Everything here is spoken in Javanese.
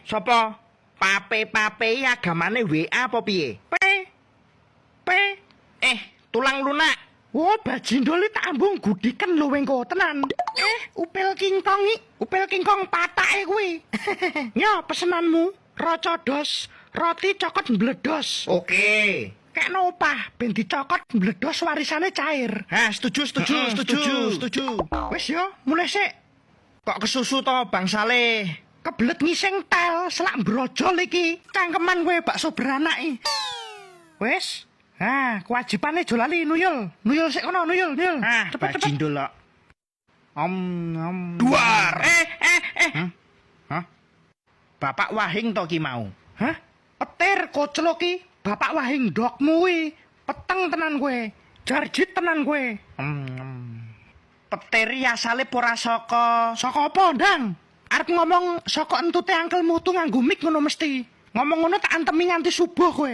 Sopo? Pape agamane WA apa piye? P. Tulang lunak. Wah, bajindol tak ambung gudiken lho wengko tenan. Upil King Kong patake kuwi. Yo, pesenanmu, rocodos, roti cokot mbledos. Oke. Kekno opah ben dicokot mbledos warisane cair. Setuju. Wis yo, mulai sik. Kok kesusu to bangsale? Kebelet ngising tel, selak brojol iki. Cangkeman kowe bakso beranak iki. Wis. Kewajibane aja lali nuyul. Nuyul sik kono, nuyul. Cepet. Bajindol kok. Duar. Hah? Bapak Wahing to ki mau. Hah? Petir koclo ki. Bapak Wahing dokmu kuwi. Peteng tenan kowe. Jarjit tenan kowe. Petir asale ora saka apa, Ndang? Arep ngomong saka entute angkel mutu nganggo mik ngono mesti. Ngomong ngono tak antemi nganti subuh kowe.